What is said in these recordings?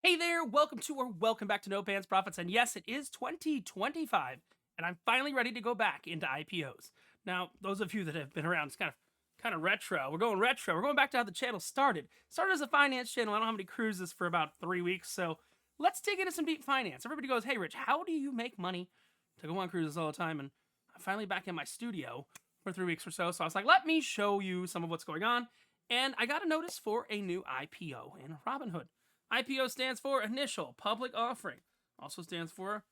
Hey there, welcome back to No Pants Profits. And yes, it is 2025, and I'm finally ready to go back into IPOs. Now, those of you that have been around, it's kind of retro. We're going retro. We're going back to how the channel started. Started as a finance channel. I don't have any cruises for about 3 weeks, so let's dig into some deep finance. Everybody goes, "Hey, Rich, how do you make money to go on cruises all the time?" And I'm finally back in my studio for 3 weeks or so. So I was like, let me show you some of what's going on. And I got a notice for a new IPO in Robinhood. IPO stands for Initial Public Offering. Also stands for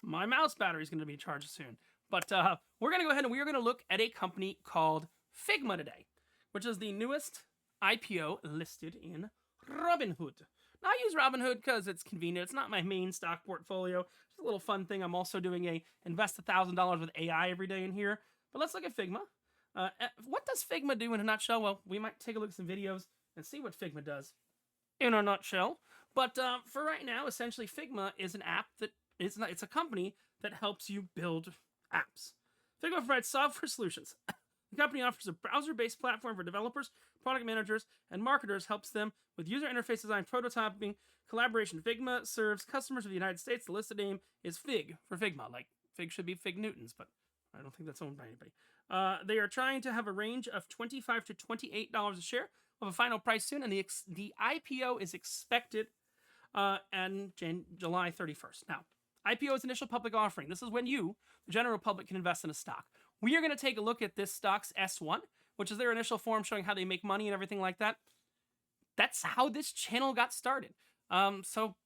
my mouse battery is going to be charged soon. But we're going to go ahead and we are going to look at a company called Figma today, which is the newest IPO listed in Robinhood. Now, I use Robinhood because it's convenient. It's not my main stock portfolio. It's a little fun thing. I'm also doing a invest $1,000 with AI every day in here. But let's look at Figma. What does Figma do in a nutshell? Well, we might take a look at some videos and see what Figma does in a nutshell. But for right now, essentially, Figma is an app that it's a company that helps you build apps. Figma provides software solutions. The company offers a browser-based platform for developers, product managers, and marketers, helps them with user interface design, prototyping, collaboration. Figma serves customers of the United States. The listed name is Fig for Figma. Like Fig should be Fig Newtons, but I don't think that's owned by anybody. They are trying to have a range of $25 to $28 a share, of a final price soon, and the IPO is expected on July 31st. Now, IPO is initial public offering. This is when you, the general public, can invest in a stock. We are going to take a look at this stock's S1, which is their initial form showing how they make money and everything like that. That's how this channel got started. So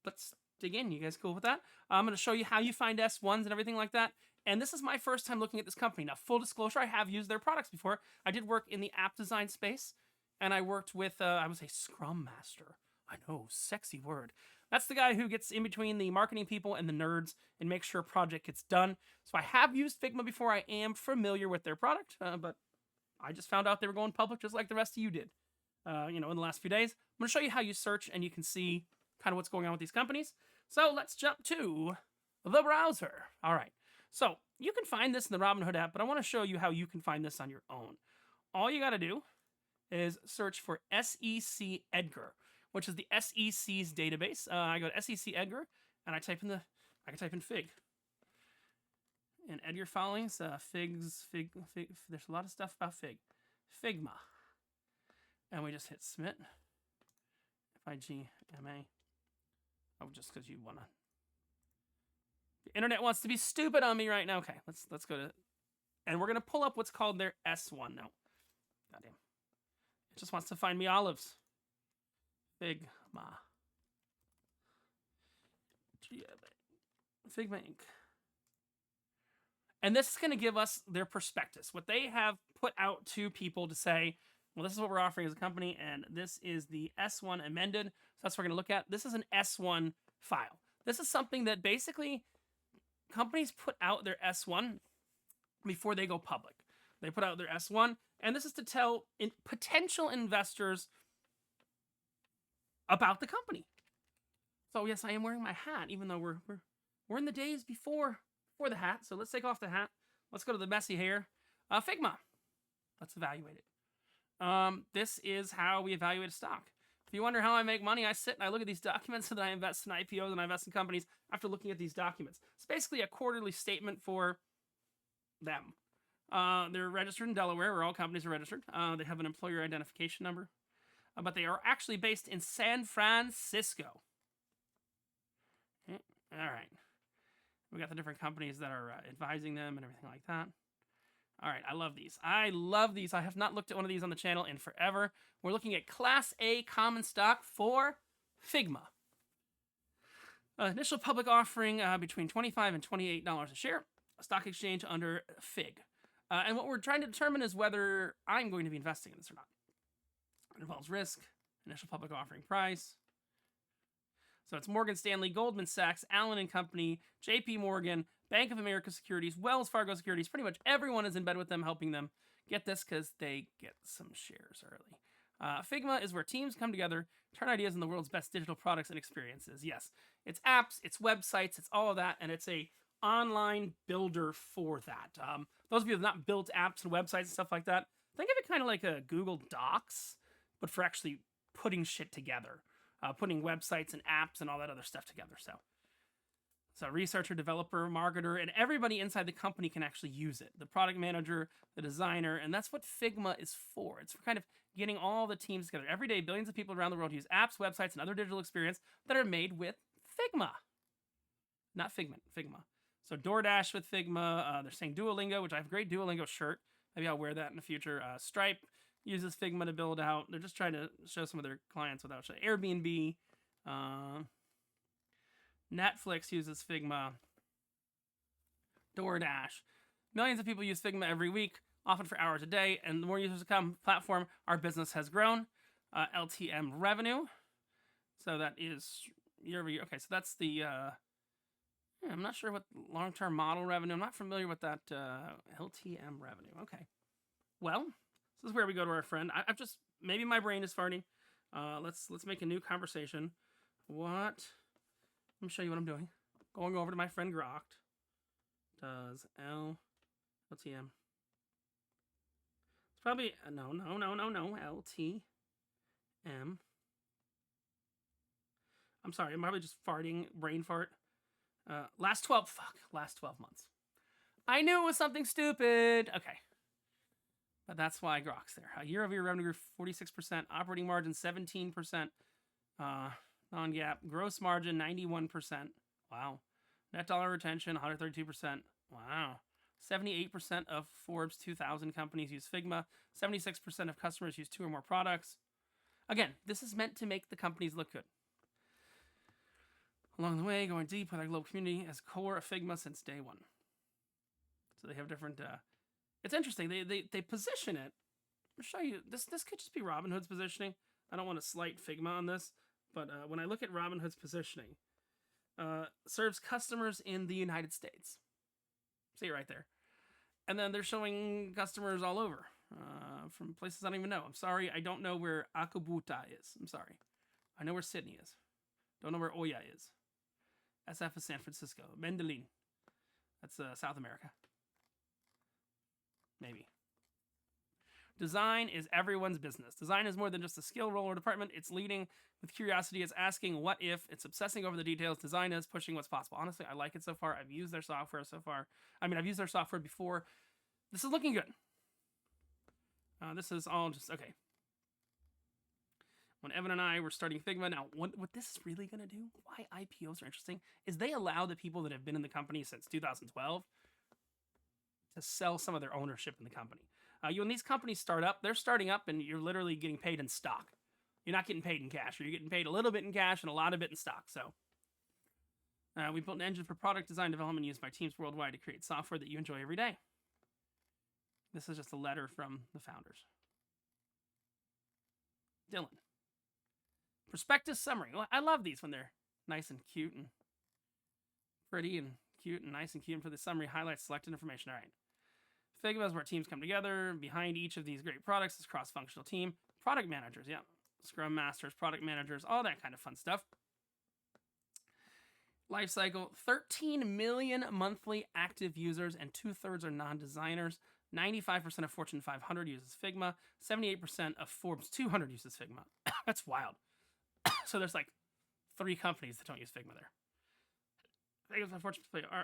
let's dig in. You guys cool with that? I'm going to show you how you find S1s and everything like that. And this is my first time looking at this company. Now, full disclosure, I have used their products before. I did work in the app design space, and I worked with, I was a Scrum Master. I know, sexy word. That's the guy who gets in between the marketing people and the nerds and makes sure a project gets done. So I have used Figma before. I am familiar with their product, but I just found out they were going public just like the rest of you did, in the last few days. I'm going to show you how you search, and you can see kind of what's going on with these companies. So let's jump to the browser. All right. So you can find this in the Robinhood app, but I want to show you how you can find this on your own. All you got to do is search for SEC Edgar, which is the SEC's database. I go to SEC Edgar, and I can type in Fig. And Edgar filings, Fig. There's a lot of stuff about Fig. Figma. And we just hit submit. Figma. Oh, just because you want to. The internet wants to be stupid on me right now. Okay, let's go to, and we're gonna pull up what's called their S1 now. Goddamn. It just wants to find me olives. Figma. Figma Inc. And this is going to give us their prospectus, what they have put out to people to say, well, this is what we're offering as a company, and this is the S1 amended. So that's what we're going to look at. This is an S1 file. This is something that basically companies put out their S1 before they go public. They put out their S1, and this is to tell potential investors about the company. So yes, I am wearing my hat, even though we're in the days before the hat. So let's take off the hat. Let's go to the messy hair. Figma. Let's evaluate it. This is how we evaluate a stock. If you wonder how I make money, I sit and I look at these documents, and then I invest in IPOs and I invest in companies after looking at these documents. It's basically a quarterly statement for them. They're registered in Delaware, where all companies are registered. They have an employer identification number. But they are actually based in San Francisco. Okay. All right. We got the different companies that are advising them and everything like that. All right, I love these. I have not looked at one of these on the channel in forever. We're looking at Class A common stock for Figma. Initial public offering between $25 and $28 a share. A stock exchange under Fig. And what we're trying to determine is whether I'm going to be investing in this or not. It involves risk, initial public offering price. So it's Morgan Stanley, Goldman Sachs, Allen and Company, JP Morgan, Bank of America Securities, Wells Fargo Securities. Pretty much everyone is in bed with them, helping them get this because they get some shares early. Figma is where teams come together, turn ideas into the world's best digital products and experiences. Yes, it's apps, it's websites, it's all of that, and it's a online builder for that. Those of you that have not built apps and websites and stuff like that, think of it kind of like a Google Docs, but for actually putting shit together. putting websites and apps and all that other stuff together. So researcher, developer, marketer, and everybody inside the company can actually use it. The product manager, the designer, and that's what Figma is for. It's for kind of getting all the teams together. Every day, billions of people around the world use apps, websites, and other digital experience that are made with Figma. Not Figment, Figma. So DoorDash with Figma. They're saying Duolingo, which I have a great Duolingo shirt. Maybe I'll wear that in the future. Stripe uses Figma to build out. They're just trying to show some of their clients without showing. Airbnb. Netflix uses Figma. DoorDash. Millions of people use Figma every week, often for hours a day, and the more users come platform, our business has grown. LTM revenue. So that is year over year. Okay, so that's the I'm not sure what long-term model revenue. I'm not familiar with that LTM revenue. Okay. Well, this is where we go to our friend. I've just, maybe my brain is farting. Let's make a new conversation. Let me show you what I'm doing. Going over to my friend Grokt. Does LTM. It's probably, no. LTM. I'm sorry, I'm probably just farting, brain fart. Last 12 months. I knew it was something stupid. Okay. But that's why Grok's there. Year-over-year revenue grew 46%, operating margin 17%, non-GAAP gross margin 91%. Wow. Net dollar retention 132%. Wow. 78% of Forbes 2000 companies use Figma. 76% of customers use 2 or more products. Again, this is meant to make the companies look good. Along the way, going deep with our global community as core of Figma since day one. So they have different. It's interesting. They position it. I'll show you. This could just be Robinhood's positioning. I don't want to slight Figma on this, but when I look at Robinhood's positioning, serves customers in the United States. See it right there. And then they're showing customers all over, from places I don't even know. I'm sorry, I don't know where Akubuta is. I'm sorry. I know where Sydney is. Don't know where Oya is. SF is San Francisco. Medellin. That's South America. Maybe. Design is everyone's business. Design is more than just a skill role or department. It's leading with curiosity. It's asking what if. It's obsessing over the details. Design is pushing what's possible. Honestly, I like it so far. I've used their software so far. I've used their software before. This is looking good. This is all just, okay. When Evan and I were starting Figma, now what this is really going to do, why IPOs are interesting, is they allow the people that have been in the company since 2012 to sell some of their ownership in the company. When these companies start up, they're starting up and you're literally getting paid in stock. You're not getting paid in cash, or you're getting paid a little bit in cash and a lot of it in stock. So we built an engine for product design development used by teams worldwide to create software that you enjoy every day. This is just a letter from the founders. Dylan. Prospectus summary. Well, I love these when they're nice and cute and pretty and cute and nice and cute. And for the summary, highlights selected information. All right. Figma is where teams come together. Behind each of these great products is cross-functional team. Product managers, yeah. Scrum masters, product managers, all that kind of fun stuff. Life cycle, 13 million monthly active users and 2/3 are non-designers. 95% of Fortune 500 uses Figma. 78% of Forbes 200 uses Figma. That's wild. So there's like 3 companies that don't use Figma there.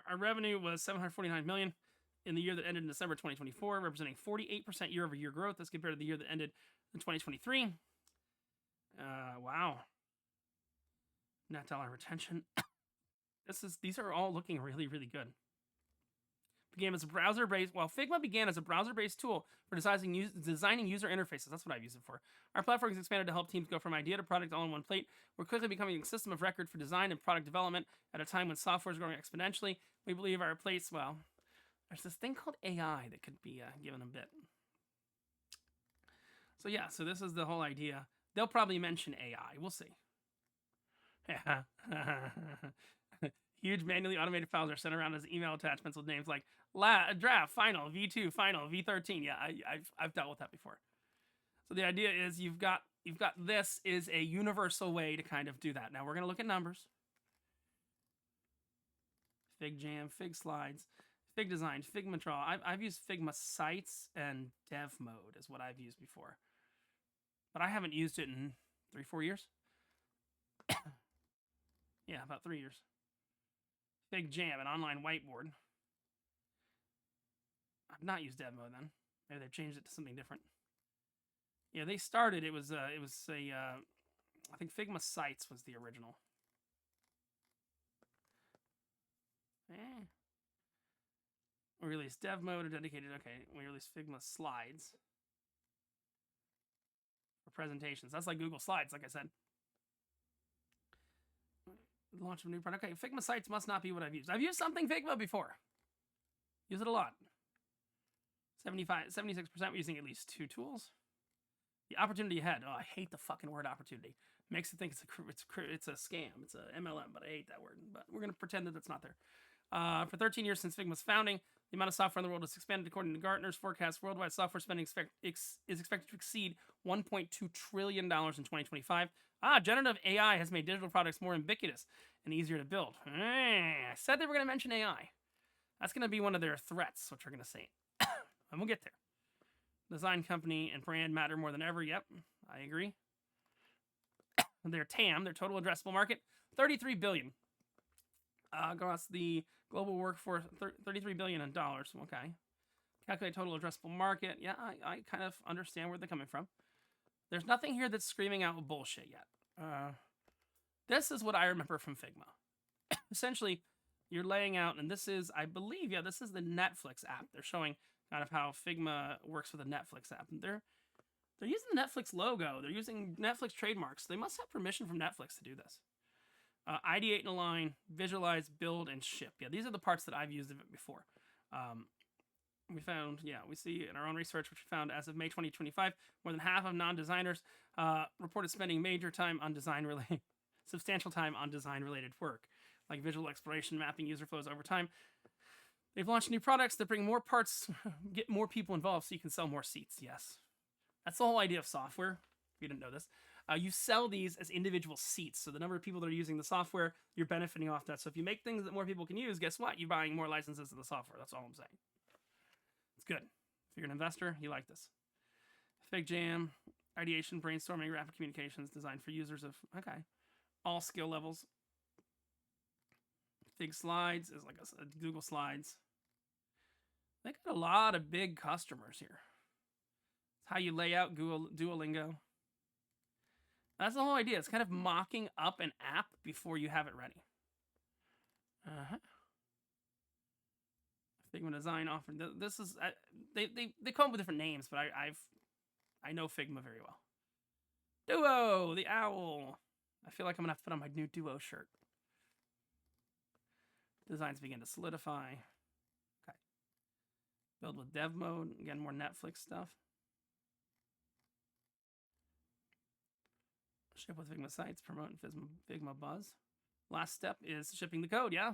Our revenue was $749 million in the year that ended in December 2024, representing 48% year-over-year growth as compared to the year that ended in 2023. Wow. Net dollar retention. These are all looking really, really good. Began as a browser-based, Figma began as a browser-based tool for designing user interfaces. That's what I've used it for. Our platform has expanded to help teams go from idea to product all in one plate. We're quickly becoming a system of record for design and product development at a time when software is growing exponentially. We believe our place, there's this thing called AI that could be given a bit. So yeah, so this is the whole idea. They'll probably mention AI. We'll see. Huge manually automated files are sent around as email attachments with names like draft, final, V2, final, V13. Yeah, I've dealt with that before. So the idea is you've got this is a universal way to kind of do that. Now we're going to look at numbers. FigJam, Fig Slides, Fig Design, Figma Draw. I've used Figma Sites and Dev Mode is what I've used before. But I haven't used it in 3-4 years. Yeah, about 3 years. Big Jam, an online whiteboard. I've not used dev mode then. Maybe they've changed it to something different. Yeah, they started. It was I think Figma Sites was the original. We released dev mode or dedicated. Okay, we released Figma Slides for presentations. That's like Google Slides, like I said. Launch of a new product. Okay, Figma Sites must not be what I've used. I've used something Figma before. Use it a lot. 76% using at least 2 tools. The opportunity ahead. Oh, I hate the fucking word opportunity. Makes it think it's a scam. It's a MLM, but I hate that word. But we're gonna pretend that that's not there. For 13 years since Figma's founding, the amount of software in the world has expanded. According to Gartner's forecast, worldwide software spending is expected to exceed $1.2 trillion in 2025. Generative AI has made digital products more ubiquitous and easier to build. I said they were going to mention AI. That's going to be one of their threats, which we're going to say. And we'll get there. Design company and brand matter more than ever. Yep, I agree. Their TAM, their total addressable market, $33 billion. Across the global workforce, $33 billion in dollars. Okay. Calculate total addressable market. Yeah, I kind of understand where they're coming from. There's nothing here that's screaming out bullshit yet. This is what I remember from Figma. Essentially, you're laying out, and this is, I believe, yeah, this is the Netflix app. They're showing kind of how Figma works with the Netflix app. And they're using the Netflix logo. They're using Netflix trademarks. They must have permission from Netflix to do this. Ideate and align, visualize, build, and ship. Yeah, these are the parts that I've used of it before. We found, yeah, we see in our own research, which we found as of May 2025, more than half of non-designers reported spending major time on design-related, substantial time on design-related work, like visual exploration, mapping user flows over time. They've launched new products that bring more parts, get more people involved so you can sell more seats. Yes. That's the whole idea of software. If you didn't know this. You sell these as individual seats. So the number of people that are using the software, you're benefiting off that. So if you make things that more people can use, guess what? You're buying more licenses of the software. That's all I'm saying. It's good. If you're an investor, you like this. Fig Jam, ideation, brainstorming, rapid communications, designed for users of, okay, all skill levels. Fig Slides is like a Google Slides. They got a lot of big customers here. It's how you lay out Google Duolingo. That's the whole idea. It's kind of mocking up an app before you have it ready. Figma design offer. This is they come up with different names, but I know Figma very well. Duo, the owl. I feel like I'm gonna have to put on my new Duo shirt. Designs begin to solidify. Okay. Build with dev mode. Again, more Netflix stuff. Ship with Figma Sites, promote Figma Buzz. Last step is shipping the code, yeah.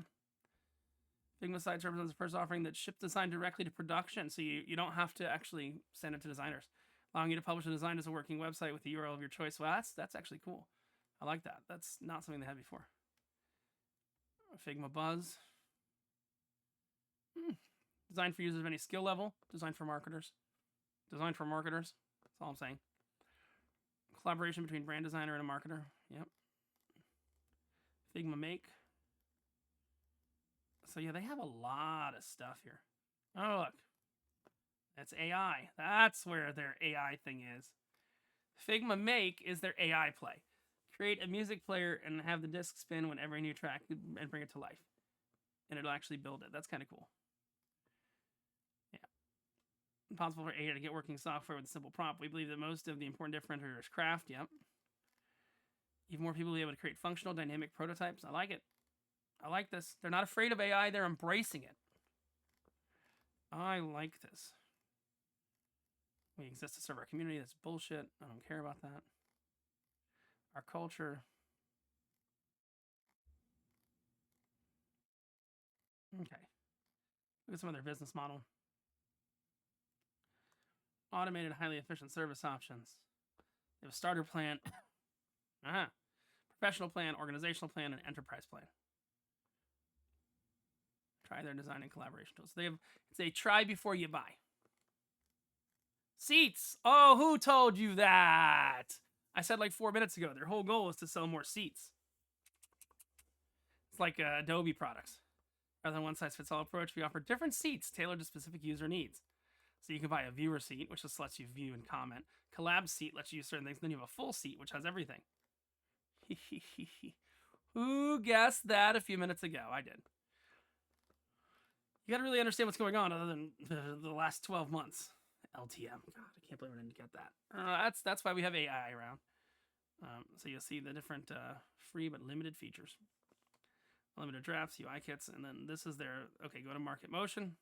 Figma Sites represents the first offering that ships design directly to production, so you don't have to actually send it to designers, allowing you to publish a design as a working website with the URL of your choice. Well, that's actually cool. I like that. That's not something they had before. Figma Buzz. Design for users of any skill level. Design for marketers. Design for marketers. That's all I'm saying. Collaboration between brand designer and a marketer. Yep. Figma Make. So yeah, they have a lot of stuff here. Oh, look. That's AI. That's where their AI thing is. Figma Make is their AI play. Create a music player and have the disc spin whenever a new track and bring it to life. And it'll actually build it. That's kind of cool. Yeah. Impossible for AI to get working software with a simple prompt. We believe that most of the important differentiator is craft. Yep. Even more people will be able to create functional, dynamic prototypes. I like it. I like this. They're not afraid of AI. They're embracing it. I like this. We exist to serve our community. That's bullshit. I don't care about that. Our culture. Okay. Look at some of their business model. Automated, highly efficient service options. They have a starter plan. Professional plan, organizational plan, and enterprise plan. Try their design and collaboration tools. It's a try before you buy. Seats. Oh, who told you that? I said like 4 minutes ago, their whole goal is to sell more seats. It's like Adobe products. Rather than one-size-fits-all approach, we offer different seats tailored to specific user needs. So you can buy a viewer seat, which just lets you view and comment. Collab seat lets you use certain things. Then you have a full seat, which has everything. Who guessed that a few minutes ago? I did. You got to really understand what's going on other than the last 12 months. LTM. God, I can't believe I didn't get that. That's why we have AI around. So you'll see the different free but limited features. Limited drafts, UI kits, and then this is their, okay, go to market motion.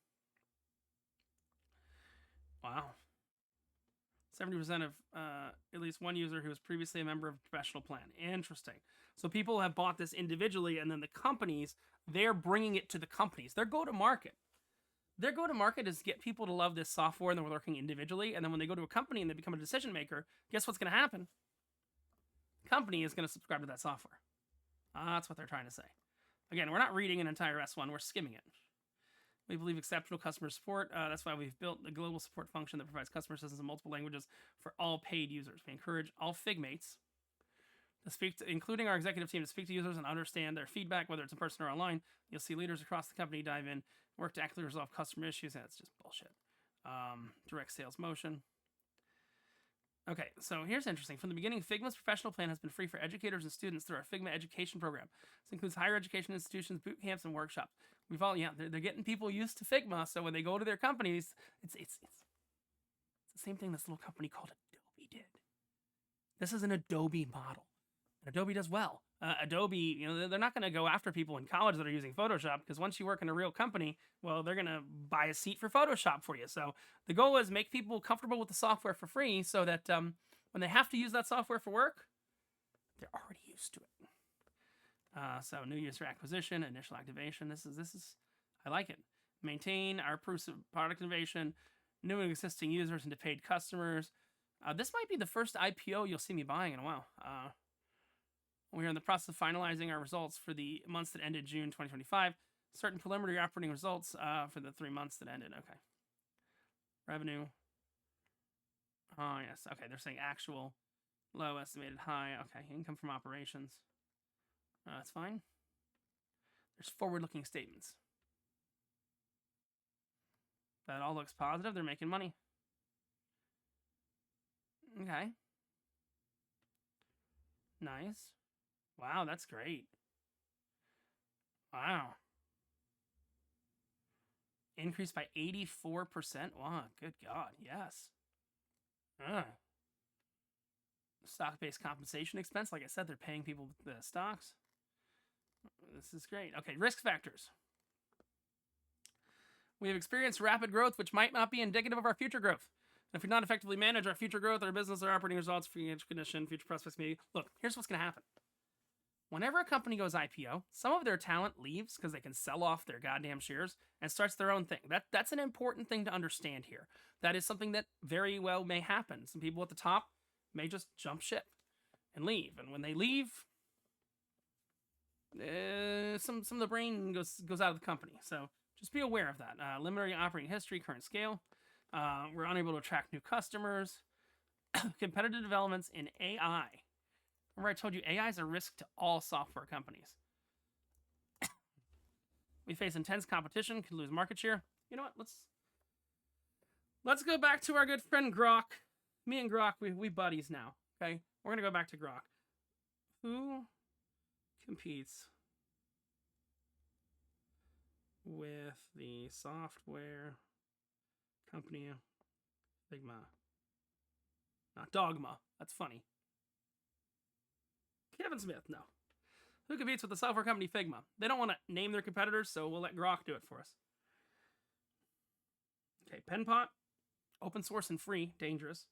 Wow. 70% of at least one user who was previously a member of a professional plan. Interesting. So people have bought this individually, and then the companies, they're bringing it to the companies. Their go-to-market. Their go-to-market is get people to love this software, and they're working individually, and then when they go to a company and they become a decision maker, guess what's going to happen? Company is going to subscribe to that software. That's what they're trying to say. Again, we're not reading an entire S1, we're skimming it. We believe exceptional customer support. That's why we've built the global support function that provides customer assistance in multiple languages for all paid users. We encourage all Figmates to speak to, including our executive team, to speak to users and understand their feedback, whether it's in person or online. You'll see leaders across the company dive in, work to actively resolve customer issues. That's just bullshit. Direct sales motion. Okay, so here's interesting. From the beginning, Figma's professional plan has been free for educators and students through our Figma education program. This includes higher education institutions, boot camps, and workshops. They're getting people used to Figma, so when they go to their companies, it's the same thing this little company called Adobe did. This is an Adobe model, and Adobe does well. Adobe, they're not going to go after people in college that are using Photoshop, because once you work in a real company, well, they're going to buy a seat for Photoshop for you. So the goal is make people comfortable with the software for free so that when they have to use that software for work, they're already used to it. So new user acquisition, initial activation. This is, I like it. Maintain our proofs of product innovation, new and existing users into paid customers. This might be the first IPO you'll see me buying in a while. We're in the process of finalizing our results for the months that ended June 2025. Certain preliminary operating results for the 3 months that ended. Okay. Revenue. Oh, yes. Okay, they're saying actual, low, estimated, high. Okay, income from operations. That's fine. There's forward-looking statements. That all looks positive. They're making money. Okay. Nice. Wow, that's great. Wow. Increased by 84%. Wow, good God, yes. Stock-based compensation expense. Like I said, they're paying people with the stocks. This is great. Okay, risk factors. We have experienced rapid growth, which might not be indicative of our future growth. And if we not effectively manage our future growth, our business, our operating results, financial condition, future prospects, maybe. Look, here's what's going to happen. Whenever a company goes IPO, some of their talent leaves because they can sell off their goddamn shares and starts their own thing. That's an important thing to understand here. That is something that very well may happen. Some people at the top may just jump ship and leave. And when they leave, some of the brain goes out of the company. So just be aware of that. Limited operating history, current scale. We're unable to attract new customers. Competitive developments in AI. Remember I told you AI is a risk to all software companies. We face intense competition, could lose market share. You know what? Let's go back to our good friend Grok. Me and Grok, we buddies now. Okay, we're gonna go back to Grok. Who competes with the software company Figma? Not Dogma. That's funny. Kevin Smith, no. Who competes with the software company Figma? They don't want to name their competitors, so we'll let Grok do it for us. Okay, Penpot, open source and free, dangerous.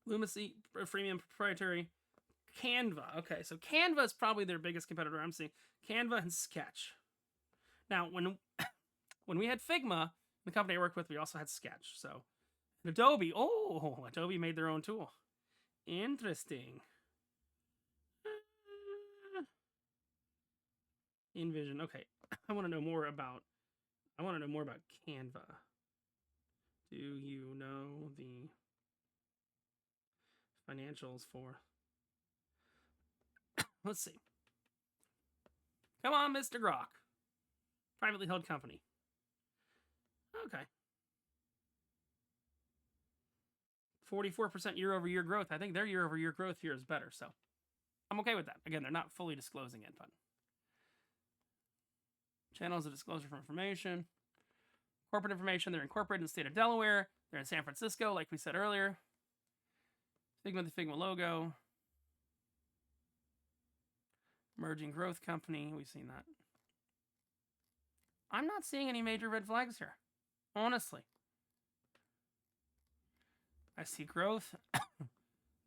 Lumacy, freemium, proprietary. Canva, okay, so Canva is probably their biggest competitor I'm seeing. Canva and Sketch. Now, when we had Figma, the company I worked with, we also had Sketch. So, Adobe, Adobe made their own tool. Interesting. InVision. Okay, I want to know more about Canva. Do you know the financials for? Let's see. Come on, Mr. Grok. Privately held company. Okay. 44% year-over-year growth. I think their year-over-year growth here is better, so I'm okay with that. Again, they're not fully disclosing it, but channels of disclosure for information. Corporate information, they're incorporated in the state of Delaware. They're in San Francisco, like we said earlier. Figma, the Figma logo. Emerging growth company. We've seen that. I'm not seeing any major red flags here, honestly. I see growth.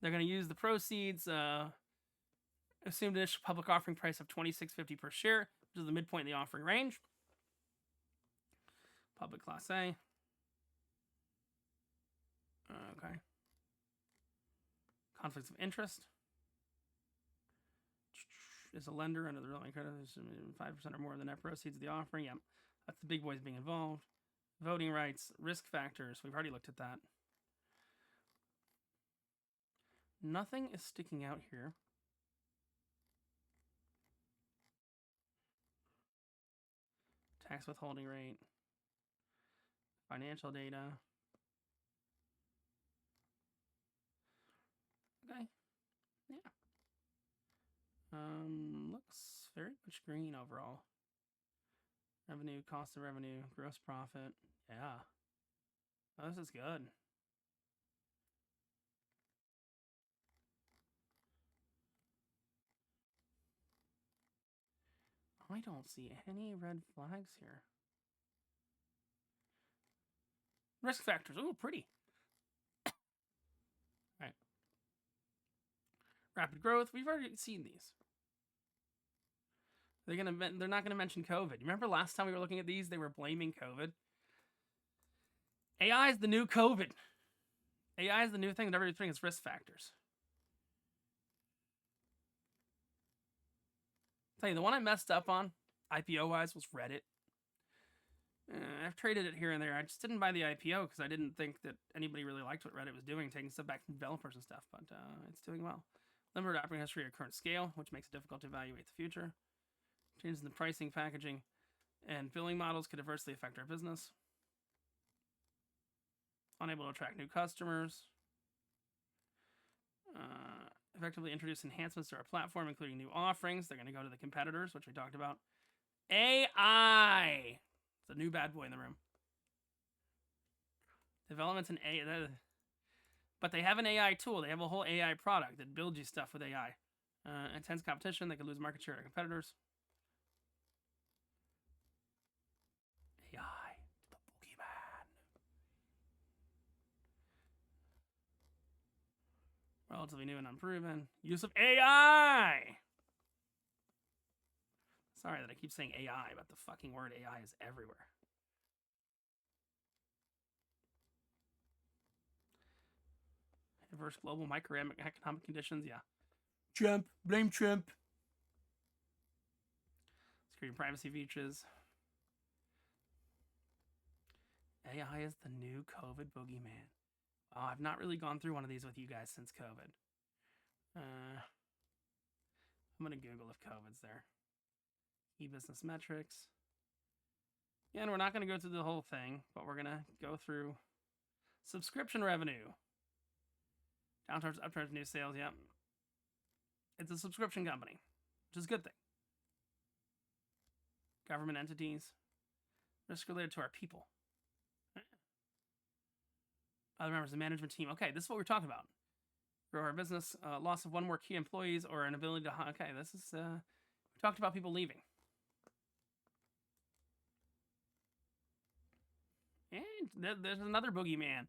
They're going to use the proceeds. Assumed initial public offering price of $26.50 per share, which is the midpoint in the offering range. Public Class A. Okay. Conflicts of interest. Is a lender under the revolving credit 5% or more of the net proceeds of the offering. Yep, that's the big boys being involved. Voting rights, risk factors. We've already looked at that. Nothing is sticking out here. Tax withholding rate. Financial data. Okay. Yeah. Looks very much green overall. Revenue, cost of revenue, gross profit. Yeah. Oh, this is good. I don't see any red flags here. Risk factors. Ooh, pretty. All right. Rapid growth. We've already seen these. They're not gonna mention COVID. Remember last time we were looking at these, they were blaming COVID. AI is the new COVID. AI is the new thing that everybody thinks is risk factors. I'll tell you, the one I messed up on, IPO wise, was Reddit. I've traded it here and there. I just didn't buy the IPO because I didn't think that anybody really liked what Reddit was doing, taking stuff back from developers and stuff, but it's doing well. Limited operating history at current scale, which makes it difficult to evaluate the future. Changes in the pricing, packaging, and billing models could adversely affect our business. Unable to attract new customers. Effectively introduce enhancements to our platform, including new offerings. They're going to go to the competitors, which we talked about. AI. It's a new bad boy in the room. Developments in AI. But they have an AI tool. They have a whole AI product that builds you stuff with AI. Intense competition. They could lose market share to competitors. AI. The boogeyman. Relatively new and unproven. Use of AI. Sorry that I keep saying AI, but the fucking word AI is everywhere. Adverse global microeconomic conditions, yeah. Trump, blame Trump. Security and privacy features. AI is the new COVID boogeyman. Oh, I've not really gone through one of these with you guys since COVID. I'm going to Google if COVID's there. E-business metrics. Yeah, and we're not going to go through the whole thing, but we're going to go through subscription revenue. Downturns, upturns, new sales, yep. It's a subscription company, which is a good thing. Government entities. Risk related to our people. Other members of the management team. Okay, this is what we're talking about. Grow our business, loss of one more key employees, or an ability to... Okay, this is... we talked about people leaving. And there's another boogeyman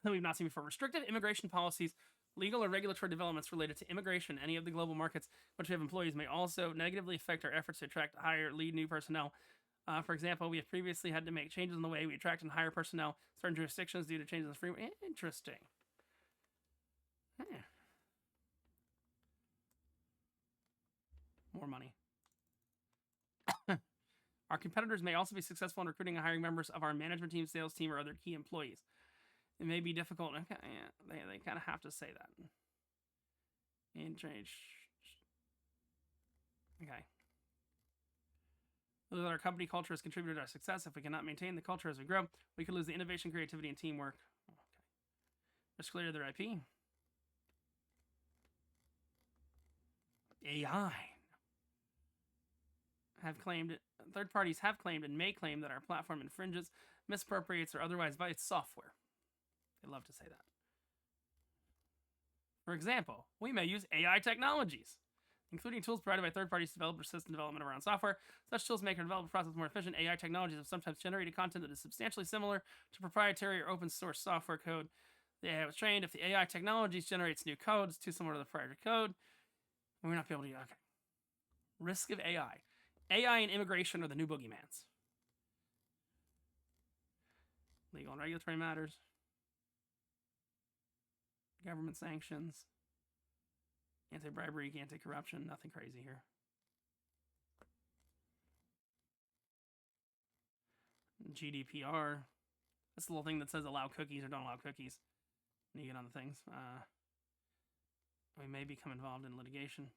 that we've not seen before. Restrictive immigration policies, legal or regulatory developments related to immigration, any of the global markets which we have employees may also negatively affect our efforts to attract, hire, lead new personnel. For example, we have previously had to make changes in the way we attract and hire personnel in certain jurisdictions due to changes in free... Interesting. More money. Our competitors may also be successful in recruiting and hiring members of our management team, sales team, or other key employees. It may be difficult. Okay, yeah, they kind of have to say that. Okay. That our company culture has contributed to our success. If we cannot maintain the culture as we grow, we could lose the innovation, creativity, and teamwork. Okay. Risk related to their IP. AI. Third parties have claimed and may claim that our platform infringes, misappropriates, or otherwise violates software. They love to say that. For example, we may use AI technologies, including tools provided by third parties to develop system development around software. Such tools make our development process more efficient. AI technologies have sometimes generated content that is substantially similar to proprietary or open source software code. The AI was trained. If the AI technologies generates new code, it's too similar to the proprietary code, we will not be able to use it. Okay. Risk of AI. AI and immigration are the new boogeymans. Legal and regulatory matters. Government sanctions. Anti-bribery, anti-corruption. Nothing crazy here. GDPR. That's the little thing that says allow cookies or don't allow cookies. And you get on the things. We may become involved in litigation.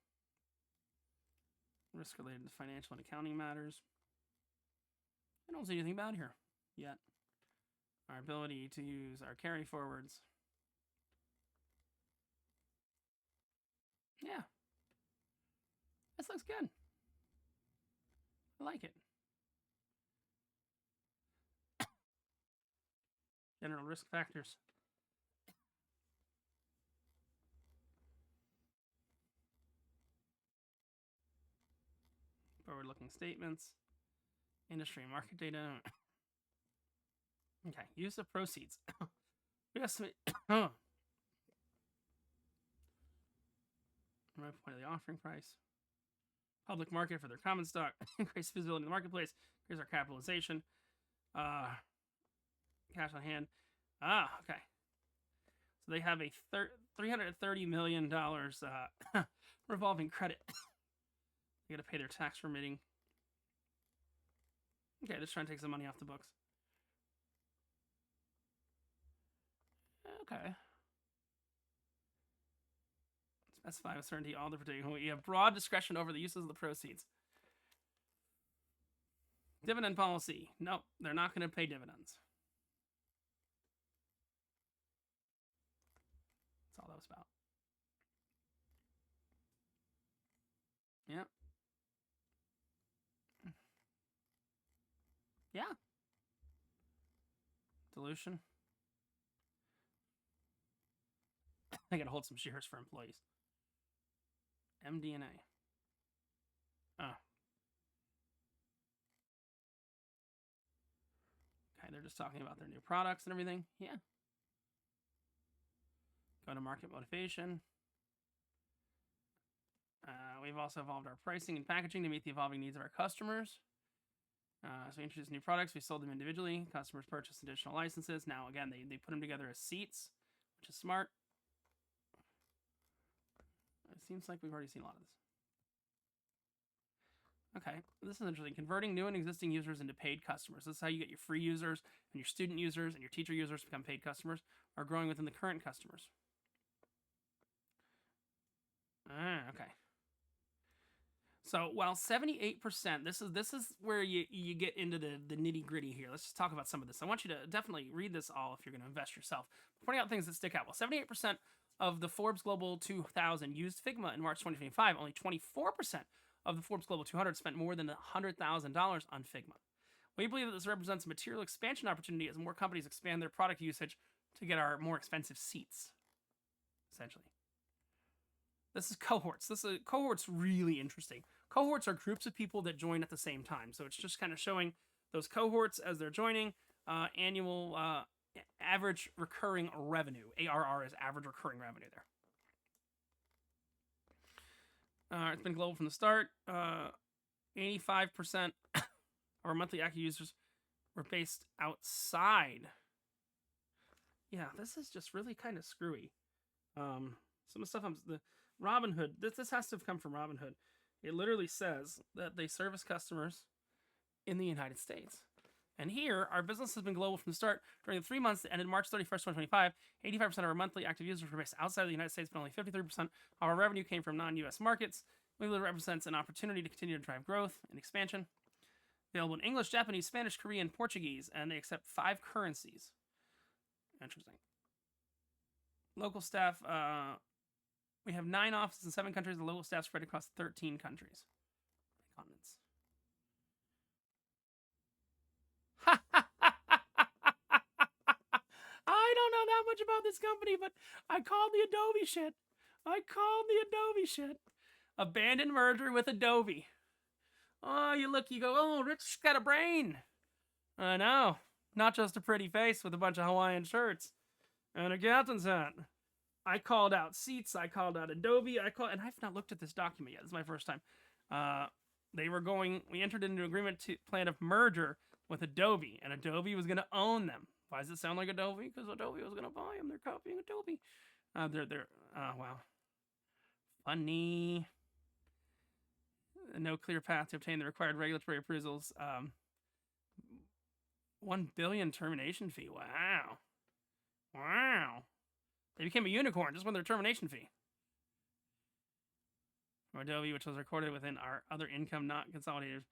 Risk related to financial and accounting matters. I don't see anything bad here yet. Our ability to use our carry forwards. Yeah. This looks good. I like it. General risk factors. Forward-looking statements. Industry and market data. Okay, use of proceeds. We estimate. Right point of the offering price. Public market for their common stock. Increase visibility in the marketplace. Here's our capitalization. Cash on hand. Okay. So they have a $330 million revolving credit. They got to pay their tax remitting. Okay, just trying to take some money off the books. Okay. Specify with certainty all the particular. You have broad discretion over the uses of the proceeds. Dividend policy. Nope, they're not going to pay dividends. That's all that was about. Yep. Yeah. Dilution. I gotta hold some shares for employees. MD&A. Oh. Okay, they're just talking about their new products and everything. Yeah. Go to market motivation. We've also evolved our pricing and packaging to meet the evolving needs of our customers. So we introduced new products. We sold them individually. Customers purchased additional licenses. Now, again, they put them together as seats, which is smart. It seems like we've already seen a lot of this. Okay, this is interesting. Converting new and existing users into paid customers. This is how you get your free users and your student users and your teacher users to become paid customers, or growing within the current customers. Okay. So while 78%, this is where you get into the nitty gritty here. Let's just talk about some of this. I want you to definitely read this all if you're going to invest yourself. Pointing out things that stick out. Well, 78% of the Forbes Global 2000 used Figma in March 2025. Only 24% of the Forbes Global 200 spent more than $100,000 on Figma. We believe that this represents a material expansion opportunity as more companies expand their product usage to get our more expensive seats, essentially. This is cohorts. Cohorts really interesting. Cohorts are groups of people that join at the same time. So it's just kind of showing those cohorts as they're joining. Annual average recurring revenue. ARR is average recurring revenue there. It's been global from the start. 85% of our monthly active users were based outside. Yeah, this is just really kind of screwy. Some of the stuff the Robinhood, this has to have come from Robinhood. It literally says that they service customers in the United States. And here, our business has been global from the start. During the 3 months that ended March 31st, 2025, 85% of our monthly active users were based outside of the United States, but only 53% of our revenue came from non-US markets. We believe it represents an opportunity to continue to drive growth and expansion. Available in English, Japanese, Spanish, Korean, Portuguese, and they accept 5 currencies. Interesting. Local staff, we have 9 offices in 7 countries. The local staff spread across 13 countries. Continents. I don't know that much about this company, but I called the Adobe shit. Abandoned merger with Adobe. Oh, you look, you go, oh, Rich's got a brain. I know. Not just a pretty face with a bunch of Hawaiian shirts and a captain's hat. I called out Seats. I called out Adobe. And I've not looked at this document yet. This is my first time. We entered into an agreement plan of merger with Adobe, and Adobe was going to own them. Why does it sound like Adobe? Because Adobe was going to buy them. They're copying Adobe. Wow. Funny. No clear path to obtain the required regulatory approvals. $1 billion termination fee. Wow. They became a unicorn just with their termination fee. From Adobe, which was recorded within our other income not consolidated.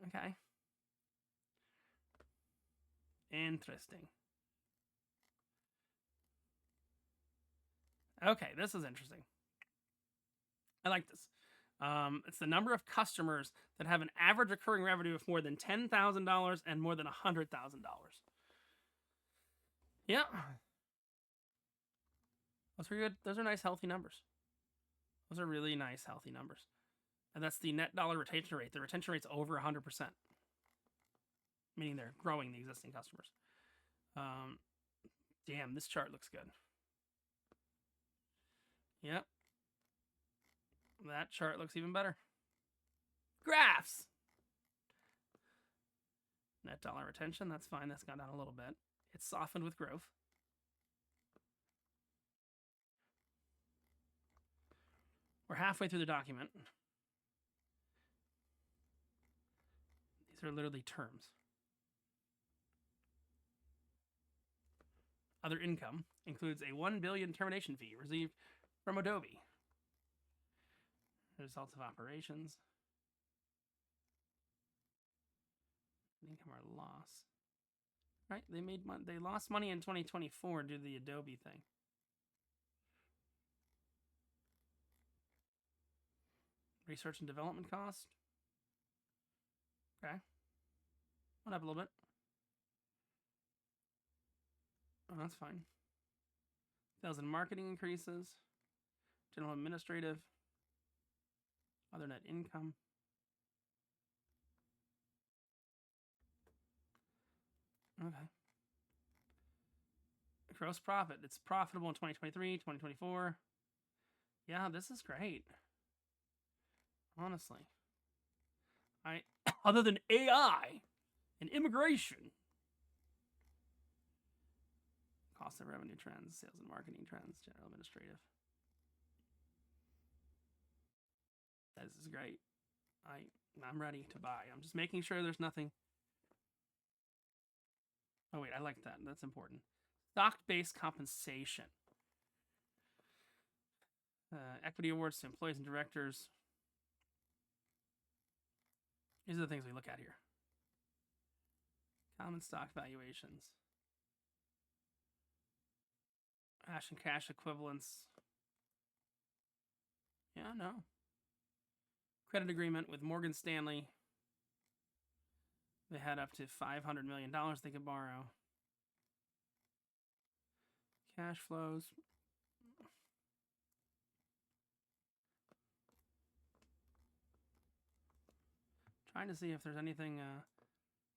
Okay. Interesting. Okay, this is interesting. I like this. It's the number of customers that have an average recurring revenue of more than $10,000 and more than $100,000. Yeah. Those are good. Those are nice, healthy numbers. Those are really nice, healthy numbers. And that's the net dollar retention rate. The retention rate's over 100%. Meaning they're growing the existing customers. Damn, this chart looks good. Yep. That chart looks even better. Graphs! Net dollar retention, that's fine. That's gone down a little bit. It's softened with growth. We're halfway through the document. These are literally terms. Other income includes a $1 billion termination fee received from Adobe. The results of operations. Income or loss. Right? They lost money in 2024 due to the Adobe thing. Research and development cost. Okay. Went up a little bit. Oh, that's fine. Sales and marketing increases. General administrative. Other net income. Okay. Gross profit. It's profitable in 2023, 2024. Yeah, this is great. Honestly. Other than AI and immigration. Cost of revenue trends, sales and marketing trends, general administrative. This is great. I'm ready to buy. I'm just making sure there's nothing. Oh, wait, I like that. That's important. Stock-based compensation. Equity awards to employees and directors. These are the things we look at here. Common stock valuations. Cash and cash equivalents. Yeah, no. Credit agreement with Morgan Stanley. They had up to $500 million they could borrow. Cash flows. Trying to see if there's anything.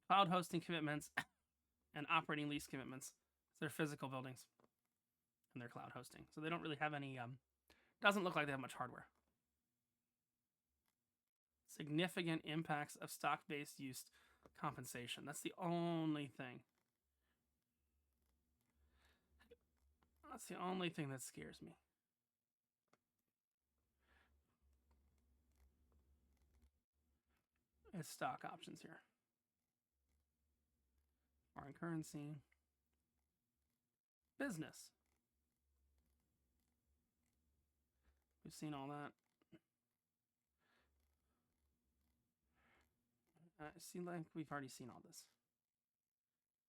Cloud hosting commitments and operating lease commitments. They're physical buildings and they're cloud hosting. So they don't really have any. Doesn't look like they have much hardware. Significant impacts of stock-based use compensation. That's the only thing. That's the only thing that scares me. It's stock options here. Foreign currency. Business. We've seen all that. It seems like we've already seen all this.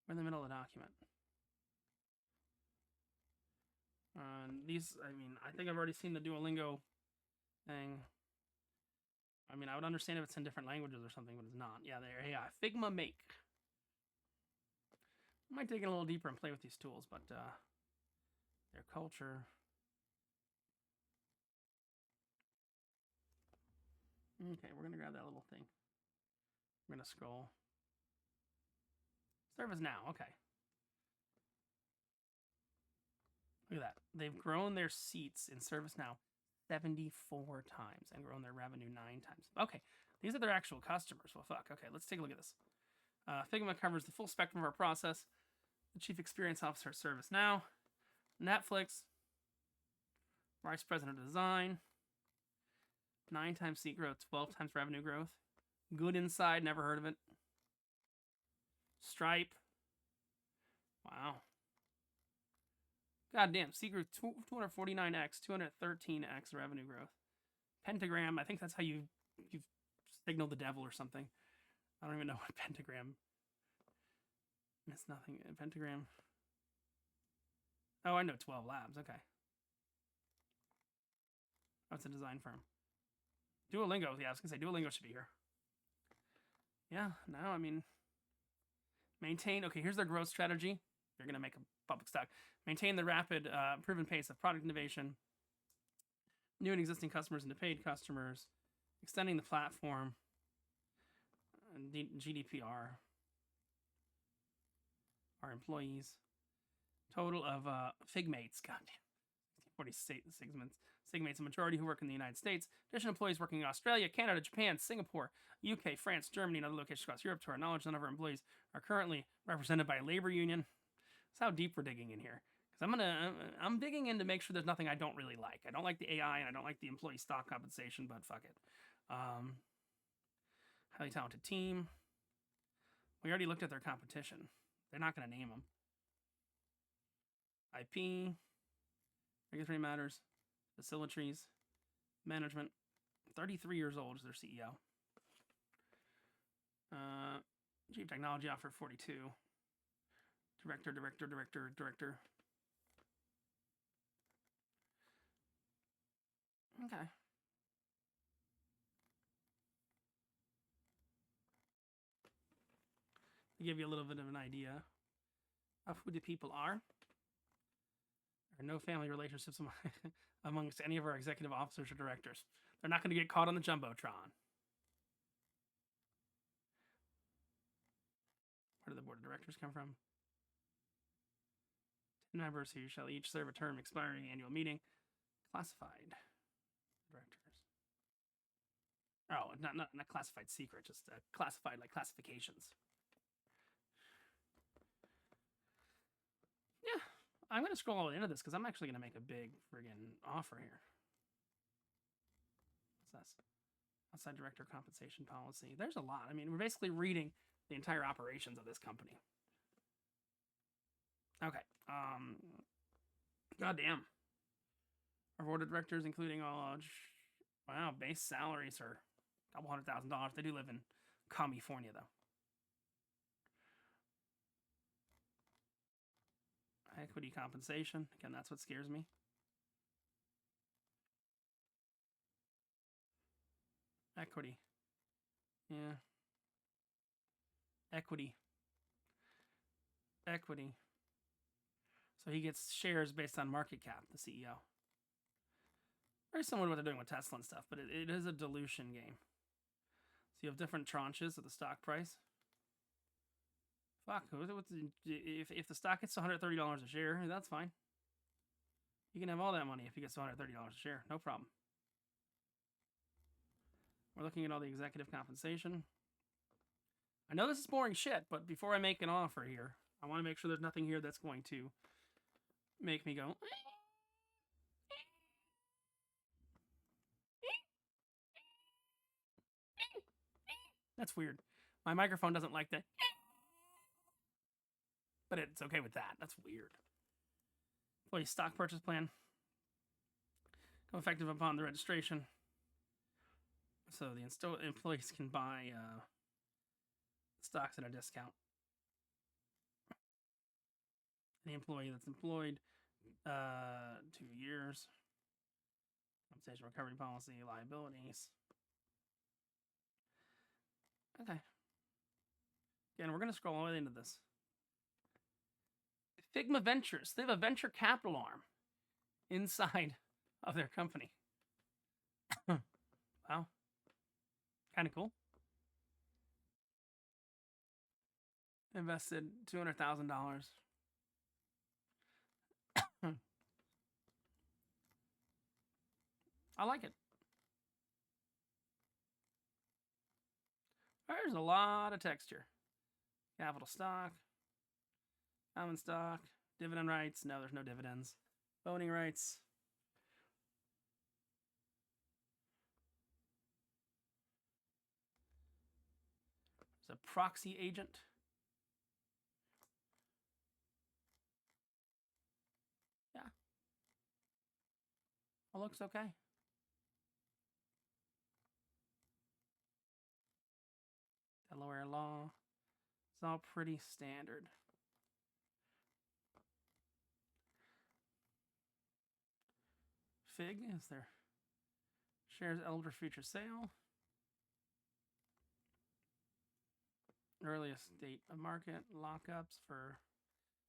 We're in the middle of the document. These, I mean, I think I've already seen the Duolingo thing. I mean, I would understand if it's in different languages or something, but it's not. Yeah, there. Yeah, Figma Make. I might dig in a little deeper and play with these tools, but their culture. Okay, we're gonna grab that little thing. We're gonna scroll. ServiceNow. Okay. Look at that. They've grown their seats in ServiceNow 74 times and grown their revenue 9 times. Okay, these are their actual customers. Well, fuck. Okay, let's take a look at this. Figma covers the full spectrum of our process. The Chief Experience Officer at ServiceNow. Netflix. Vice President of Design. 9 times seat growth, 12 times revenue growth. Good Inside, never heard of it. Stripe. Wow. God damn, seat grew 249x, 213x revenue growth. Pentagram, I think that's how you've signaled the devil or something. I don't even know what pentagram. It's nothing. Pentagram. Oh, I know 12 Labs. Okay. That's a design firm. Duolingo. Yeah, I was going to say Duolingo should be here. Yeah, no, I mean, maintain. Okay, here's their growth strategy. They're going to make a public stock. Maintain the rapid, proven pace of product innovation. New and existing customers into paid customers. Extending the platform. GDPR. Our employees. Total of Figmates. Goddamn. 40 Sigmates, a majority who work in the United States. Additional employees working in Australia, Canada, Japan, Singapore, UK, France, Germany, and other locations across Europe. To our knowledge, none of our employees are currently represented by a labor union. That's how deep we're digging in here. Because I'm digging in to make sure there's nothing I don't really like. I don't like the AI and I don't like the employee stock compensation, but fuck it. Highly talented team. We already looked at their competition. They're not going to name them. IP. Regulatory matters, facilities, management. 33 years old is their CEO. Chief Technology Officer, 42. Director. Okay. To give you a little bit of an idea of who the people are. There are no family relationships amongst any of our executive officers or directors. They're not going to get caught on the Jumbotron. Where do the board of directors come from? 10 members who shall each serve a term expiring annual meeting. Classified directors. Oh, not classified secret, just classified like classifications. Yeah, I'm going to scroll all into this because I'm actually going to make a big friggin' offer here. What's this? Outside director compensation policy. There's a lot. I mean, we're basically reading the entire operations of this company. Okay. Goddamn. Our board of directors, including all, wow, base salaries are a couple $100,000. They do live in California, though. Equity compensation. Again, that's what scares me. Equity. Yeah. Equity. So he gets shares based on market cap, the CEO. Very similar to what they're doing with Tesla and stuff, but it is a dilution game. So you have different tranches of the stock price. Fuck, if the stock gets $130 a share, that's fine. You can have all that money if it gets $130 a share, no problem. We're looking at all the executive compensation. I know this is boring shit, but before I make an offer here, I want to make sure there's nothing here that's going to make me go. That's weird. My microphone doesn't like that. But it's okay with that. That's weird. Employee stock purchase plan. Go effective upon the registration. So the employees can buy Stock's at a discount. The employee that's employed 2 years. Compensation recovery policy, liabilities. Okay. Again, we're going to scroll all the way into this. Figma Ventures. They have a venture capital arm inside of their company. Wow. Kind of cool. Invested $200,000. I like it. There's a lot of texture. Capital stock, common stock, dividend rights. No, there's no dividends. Voting rights. There's a proxy agent. Yeah. All looks okay. Delaware law. It's all pretty standard. Fig is their shares eligible for future sale. Earliest date of market, lockups for,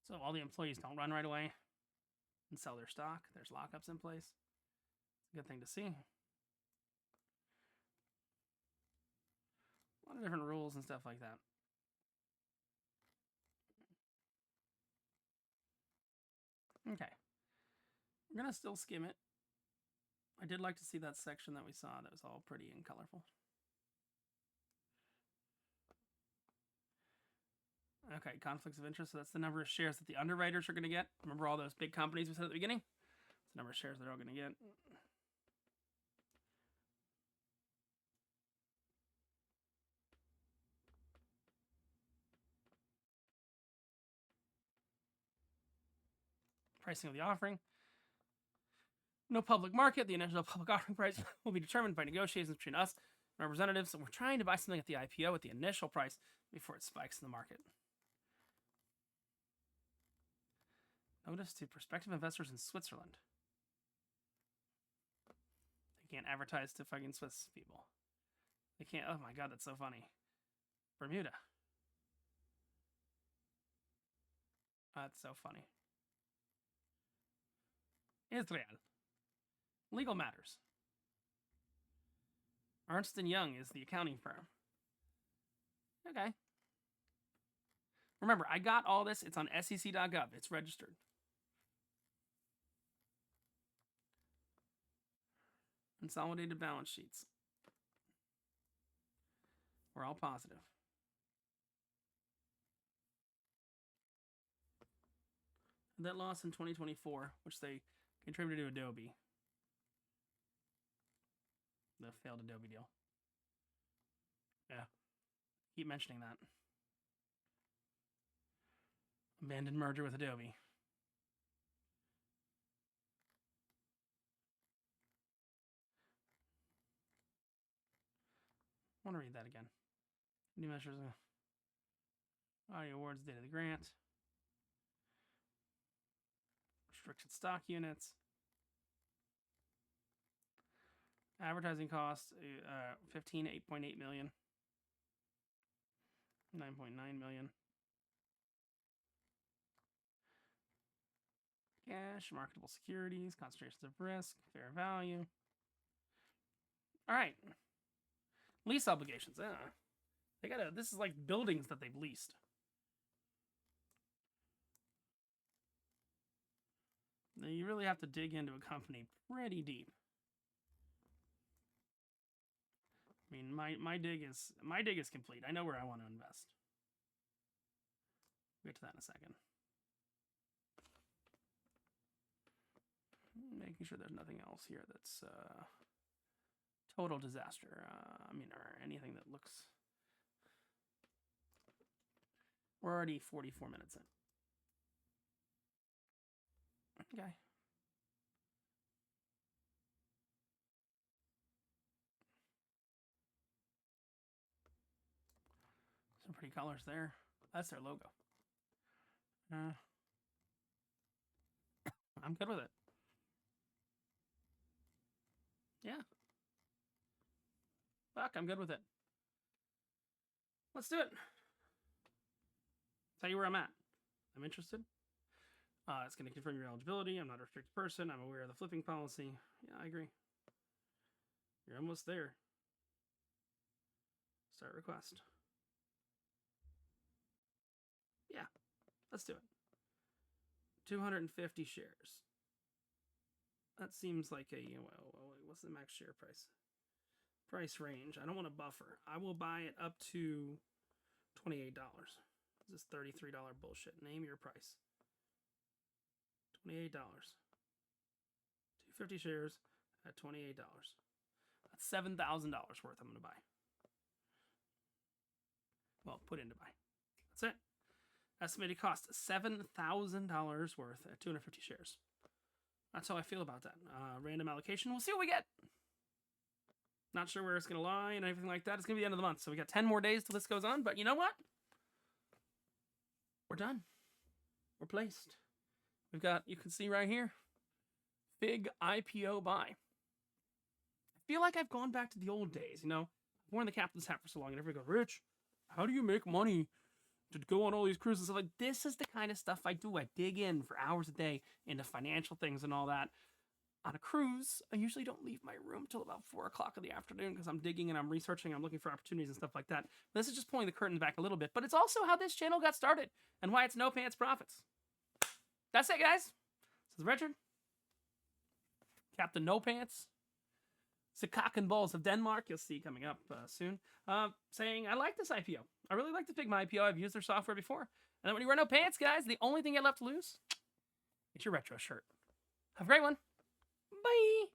so all the employees don't run right away and sell their stock. There's lockups in place. It's a good thing to see. A lot of different rules and stuff like that. Okay. We're going to still skim it. I did like to see that section that we saw that was all pretty and colorful. Okay, conflicts of interest. So that's the number of shares that the underwriters are going to get. Remember all those big companies we said at the beginning? It's the number of shares they're all going to get. Pricing of the offering. No public market. The initial public offering price will be determined by negotiations between us and representatives. So we're trying to buy something at the IPO at the initial price before it spikes in the market. Notice to prospective investors in Switzerland. They can't advertise to fucking Swiss people. They can't. Oh my god, that's so funny. Bermuda. That's so funny. Israel. Legal matters. Ernst & Young is the accounting firm. Okay. Remember, I got all this. It's on sec.gov. It's registered. Consolidated balance sheets. We're all positive. That loss in 2024, which they contributed to Adobe. The failed Adobe deal. Yeah. Keep mentioning that. Abandoned merger with Adobe. I want to read that again. New measures. Audio awards, date of the grant. Restricted stock units. Advertising costs, 8.8 million. 9.9 million. Cash, marketable securities, concentrations of risk, fair value. All right. Lease obligations. This is like buildings that they've leased. Now you really have to dig into a company pretty deep. I mean, my dig is complete. I know where I want to invest. We'll get to that in a second. Making sure there's nothing else here that's total disaster. Or anything that looks. We're already 44 minutes in. Okay. Some pretty colors there. That's their logo. I'm good with it. Yeah. Fuck, I'm good with it. Let's do it. Tell you where I'm at. I'm interested. It's going to confirm your eligibility. I'm not a restricted person. I'm aware of the flipping policy. Yeah, I agree. You're almost there. Start request. Yeah, let's do it. 250 shares. That seems like a, what's the max share price? Price range. I don't want a buffer. I will buy it up to $28. This is $33 bullshit. Name your price. $28. 250 shares at $28. That's $7,000 worth I'm going to buy. Well, put in to buy. That's it. Estimated cost $7,000 worth at 250 shares. That's how I feel about that. Random allocation. We'll see what we get. Not sure where it's going to lie and everything like that. It's going to be the end of the month. So we got 10 more days till this goes on. But you know what? We're done. We're placed. We've got, you can see right here, Fig IPO buy. I feel like I've gone back to the old days, you know? I've worn the captain's hat for so long and everybody goes, Rich, how do you make money to go on all these cruises and stuff? Like, this is the kind of stuff I do. I dig in for hours a day into financial things and all that. On a cruise, I usually don't leave my room till about 4 o'clock in the afternoon because I'm digging and I'm researching, I'm looking for opportunities and stuff like that. This is just pulling the curtains back a little bit, but it's also how this channel got started and why it's No Pants Profits. That's it, guys. This is Richard, Captain No Pants. It's the cock and balls of Denmark. You'll see coming up soon. Saying, I like this IPO. I really like the Figma IPO. I've used their software before. And then when you wear no pants, guys, the only thing you have left to lose is your retro shirt. Have a great one. Bye.